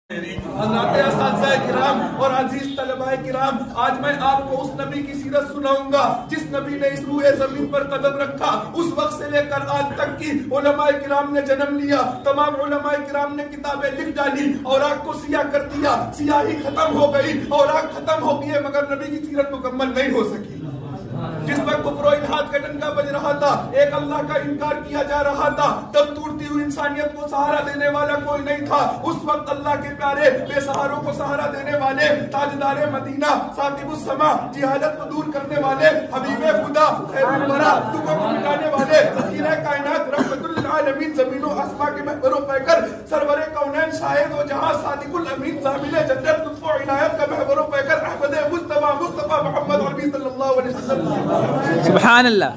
حضرات اساتذہ کرام اور عزیز طلباء کرام، آج میں آپ کو اس نبی کی سیرت سناؤں گا جس نبی نے اس روئے زمین پر قدم رکھا۔ اس وقت سے لے کر آج تک کی علماء کرام نے جنم لیا، تمام علماء کرام نے کتابیں لکھ ڈالی، اوراق کو سیاہ کر دیا، سیاہی ختم ہو گئی، اوراق ختم ہو گئی، مگر نبی کی سیرت مکمل نہیں ہو سکی۔ جس وقت کفر و الحاد کا ڈنکا بج رہا تھا، ایک اللہ کا انکار کیا جا رہا تھا، تب ٹوٹتی ہوئی انسانیت کو سہارا دینے والا کوئی نہیں تھا۔ اس وقت اللہ کے پیارے بے سہاروں کو سہارا دینے والے، تاجدار مدینہ، ثاقب السما، جہالت کو دور کرنے والے، حبیب خدا، خیر الورا، دکھوں کو مٹانے والے، ذخیرہ کائنات، رحمت للعالمین، زمین و آسماں کے محور و پیکر، سرور کونین، شاہد و جہاں، صادق الامین، ضامن جنت، لطف و عنایت کا محور و پیکر، احمد مصطفیٰ محمد عربی صلی اللہ علیہ وسلم۔ سبحان اللہ۔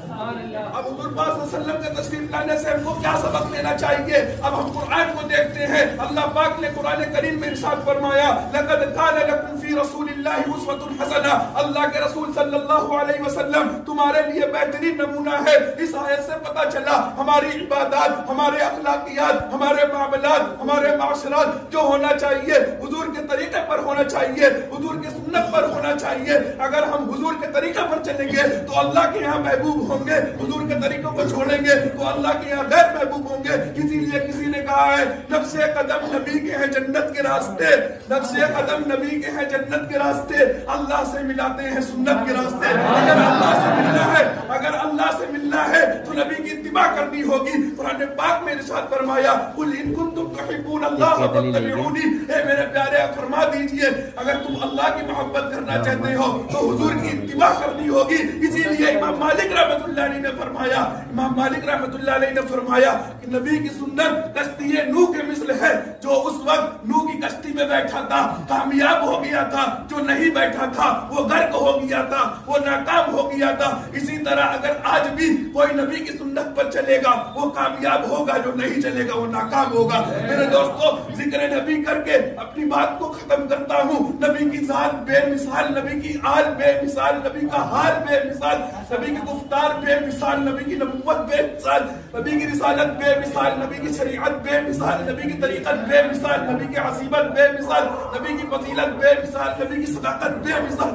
اب حضور پاک صلی اللہ علیہ وسلم کے تشریف لانے سے ہم کو کیا سبق لینا چاہیے؟ اب ہم قرآن کو دیکھتے ہیں۔ اللہ پاک نے قرآن کریم میں ارشاد فرمایا، لقد کان لکم فی رسول اللہ اسوۃ حسنہ، اللہ کے رسول صلی اللہ علیہ وسلم تمہارے لیے بہترین نمونہ ہے۔ اس آیت سے پتہ چلا ہماری عبادات، ہمارے اخلاقیات، ہمارے معاملات، ہمارے معاشرات جو ہونا چاہیے حضور کے طریقے پر ہونا چاہیے، حضور کی سنت پر ہونا چاہیے۔ اگر ہم حضور کے طریقے پر چلیں گے تو اللہ کے یہاں محبوب ہوں گے، حضور کے طریقوں کو چھوڑیں گے تو اللہ کے یہاں غیر محبوب ہوں گے۔ اسی لیے کسی نے کہا ہے، نقش قدم نبی کے ہیں جنت کے راستے، نقش قدم نبی کے ہیں جنت کے راستے، اللہ سے ملاتے ہیں سنت کے راستے۔ اگر اللہ سے ملنا ہے، اگر اللہ سے ملنا ہے تو نبی کی اتباع کرنی ہوگی۔ قرآن پاک میں ارشاد فرمایا، قل ان کنتم تحبون اللہ فاتبعونی، اے میرے پیارے فرما دیجئے اگر تم اللہ کی محبت کرنا چاہتے ہو تو حضور کی اتباع کرنی ہوگی۔ اسی لیے امام مالک رحمۃ اللہ علیہ نے فرمایا، امام مالک رحمۃ اللہ علیہ نے فرمایا کہ نبی کی سنت کشتی نوح کے مثل ہے۔ جو اس وقت نوح کی کشتی میں بیٹھا تھا کامیاب ہو گیا تھا، جو نہیں بیٹھا تھا وہ غرق ہو گیا تھا، وہ ناکام ہو گیا تھا۔ اسی طرح اگر آج بھی کوئی نبی کی سنت پر چلے گا وہ کامیاب ہوگا، جو نہیں چلے گا وہ ناکام ہوگا۔ میرے دوستو، ذکر نبی کر کے اپنی بات کو ختم کرتا ہوں۔ نبی کی ذات بے مثال، نبی کی آل بے مثال، نبی کا حال بے مثال، نبی کی گفتار بے مثال، نبی کی نبوت بے مثال، نبی کی رسالت بے مثال، نبی کی شریعت بے مثال، نبی کی طریقت بے مثال، نبی کی عصیبت بے مثال، نبی کی فضیلت بے مثال، نبی کی صداقت بے مثال،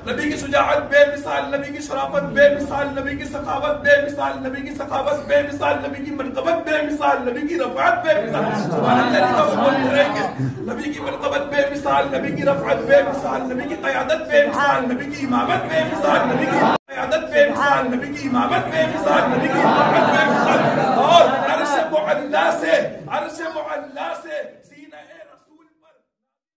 نبی کی شجاعت بے مثال، نبی کی شرافت بے مثال، نبی کی سخاوت بے مثال، نبی کی سخاوت بے مثال، نبی کی مرتبت بے مثال، نبی کی رفعت بے مثال۔ سبحان اللہ، نبی کی مرتبت بے مثال، نبی کی رفعت بے مثال، نبی کی قیادت بے مثال، نبی کی امامت بے مثال، نبی کی قیادت بے مثال، نبی کی امامت بے مثال، نبی کی امامت بے مثال۔ اور عرش معلا سے